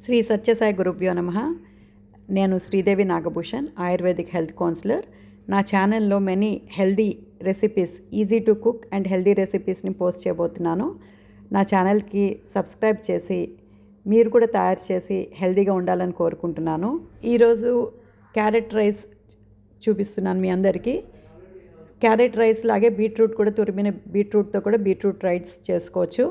శ్రీ సత్యసాయి గురుభ్యో నమః. నేను శ్రీదేవి నాగభూషణ్, ఆయుర్వేదిక్ హెల్త్ కౌన్సిలర్. నా ఛానల్లో many healthy recipes, easy to cook and healthy రెసిపీస్ని పోస్ట్ చేయబోతున్నాను. నా ఛానల్కి సబ్స్క్రైబ్ చేసి మీరు కూడా తయారు చేసి హెల్దీగా ఉండాలని కోరుకుంటున్నాను. ఈరోజు క్యారెట్ రైస్ చూపిస్తున్నాను మీ అందరికీ. క్యారెట్ రైస్ లాగే బీట్రూట్ కూడా, తురిమిన బీట్రూట్తో కూడా బీట్రూట్ రైస్ చేసుకోవచ్చు.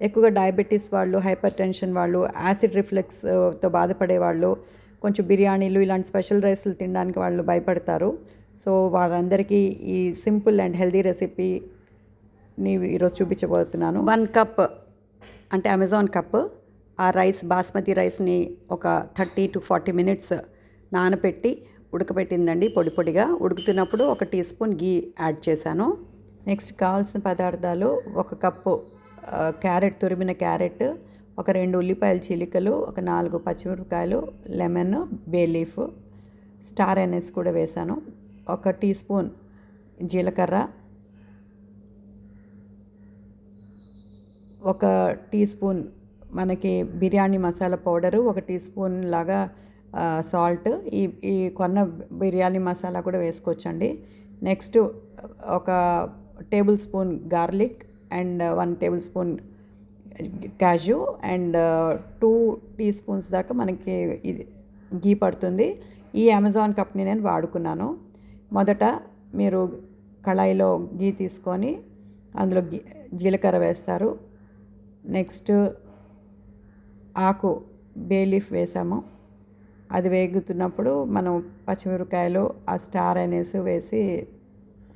ఎక్కువగా డయాబెటీస్ వాళ్ళు, హైపర్ టెన్షన్ వాళ్ళు, యాసిడ్ రిఫ్లెక్స్తో బాధపడే వాళ్ళు, కొంచెం బిర్యానీలు ఇలాంటి స్పెషల్ రైస్లు తినడానికి వాళ్ళు భయపడతారు. సో వాళ్ళందరికీ ఈ సింపుల్ అండ్ హెల్దీ రెసిపీని ఈరోజు చూపించబోతున్నాను. 1 కప్ అంటే అమెజాన్ కప్ ఆ రైస్, బాస్మతి రైస్ని ఒక 30 to 40 minutes నానబెట్టి ఉడకబెట్టిందండి. పొడి పొడిగా ఉడుకుతున్నప్పుడు 1 టీ స్పూన్ గీ యాడ్ చేశాను. నెక్స్ట్ కావాల్సిన పదార్థాలు: 1 కప్పు క్యారెట్, తురిమిన క్యారెట్, ఒక 2 ఉల్లిపాయల చీలికలు, ఒక 4 పచ్చిమిరపకాయలు, లెమన్, బే లీఫ్, స్టార్ ఎనెస్ కూడా వేశాను, 1 టీ స్పూన్ జీలకర్ర, 1 టీ స్పూన్ మనకి biryani masala powder, 1 teaspoon లాగా సాల్ట్. ఈ కొన్న బిర్యానీ మసాలా కూడా వేసుకోవచ్చండి. Next 1 tablespoon garlic and 1 tablespoon cashew and 2 teaspoons దాకా మనకి ఇది గీ పడుతుంది. ఈ అమెజాన్ కప్ని నేను వాడుకున్నాను. మొదట మీరు కళాయిలో గీ తీసుకొని అందులో జీలకర్ర వేస్తారు. నెక్స్ట్ ఆకు బే లీఫ్ వేసాము. అది వేగుతున్నప్పుడు మనం పచ్చిమిరపకాయలు, ఆ స్టార్ అనేసి వేసి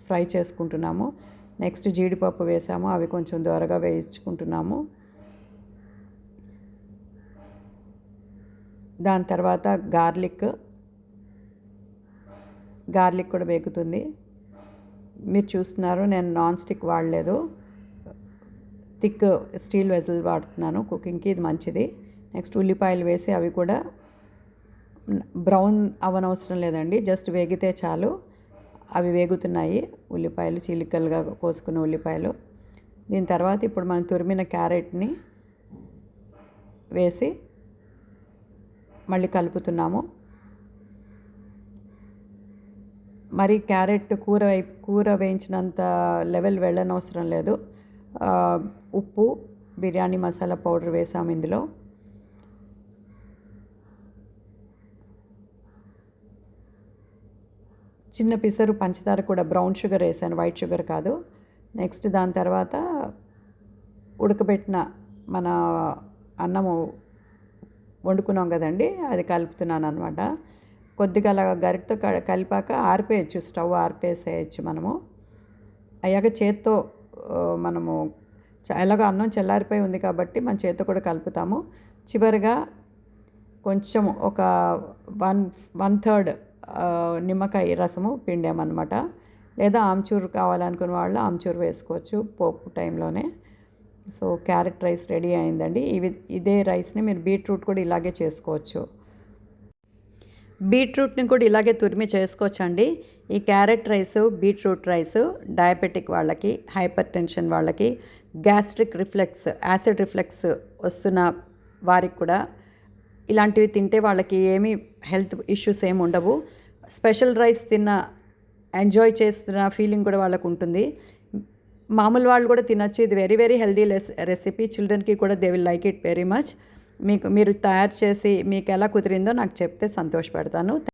ఫ్రై చేసుకుంటున్నాము. నెక్స్ట్ జీడిపప్పు వేసాము, అవి కొంచెం దోరగా వేయించుకుంటున్నాము. దాని తర్వాత గార్లిక్ కూడా వేగుతుంది. మీరు చూస్తున్నారు, నేను నాన్ స్టిక్ వాడలేదు, థిక్ స్టీల్ వెజల్ వాడుతున్నాను కుకింగ్కి, ఇది మంచిది. నెక్స్ట్ ఉల్లిపాయలు వేసి అవి కూడా బ్రౌన్ అవ్వనవసరం లేదండి, జస్ట్ వేగితే చాలు. అవి వేగుతున్నాయి, ఉల్లిపాయలు చీలికలుగా కోసుకున్న ఉల్లిపాయలు. దీని తర్వాత ఇప్పుడు మనం తురిమిన క్యారెట్ని వేసి మళ్ళీ కలుపుతున్నాము. మరి క్యారెట్ కూర వేయించినంత లెవెల్ వెళ్ళనవసరం లేదు. ఉప్పు, బిర్యానీ మసాలా పౌడర్ వేసాము ఇందులో. చిన్న పిసరు పంచదార కూడా, బ్రౌన్ షుగర్ వేసాను, వైట్ షుగర్ కాదు. నెక్స్ట్ దాని తర్వాత ఉడకబెట్టిన మన అన్నము వండుకున్నాం కదండి, అది కలుపుతున్నాను అనమాట. కొద్దిగా అలా గరిటతో కలిపాక ఆరిపేయచ్చు, స్టవ్ ఆరిపేసేయచ్చు మనము. అయ్యాక చేత్తో మనము ఎలాగో అన్నం చల్లారిపోయి ఉంది కాబట్టి మన చేత్తో కూడా కలుపుతాము. చివరిగా కొంచెం ఒక 1/3 నిమ్మకాయ రసము పిండామన్నమాట. లేదా ఆమ్చూరు కావాలనుకున్న వాళ్ళు ఆమ్చూరు వేసుకోవచ్చు పోపు టైంలోనే. సో క్యారెట్ రైస్ రెడీ అయిందండి. ఇదే రైస్ని మీరు బీట్రూట్ కూడా ఇలాగే చేసుకోవచ్చు. బీట్రూట్ని కూడా ఇలాగే తురిమి చేసుకోవచ్చండి. ఈ carrot rice, beetroot rice diabetic వాళ్ళకి, హైపర్ టెన్షన్ వాళ్ళకి, గ్యాస్ట్రిక్ రిఫ్లెక్స్, యాసిడ్ రిఫ్లెక్స్ వస్తున్న వారికి కూడా ఇలాంటివి తింటే వాళ్ళకి ఏమీ హెల్త్ ఇష్యూస్ ఏమి ఉండవు. స్పెషల్ రైస్ ఎంజాయ్ చేస్తున్న ఫీలింగ్ కూడా వాళ్ళకు ఉంటుంది. మామూలు వాళ్ళు కూడా తినచ్చు. ఇది వెరీ వెరీ హెల్దీ రెసిపీ. చిల్డ్రన్కి కూడా they will like it very much. మీరు తయారు చేసి మీకు ఎలా కుదిరిందో నాకు చెప్తే సంతోషపడతాను.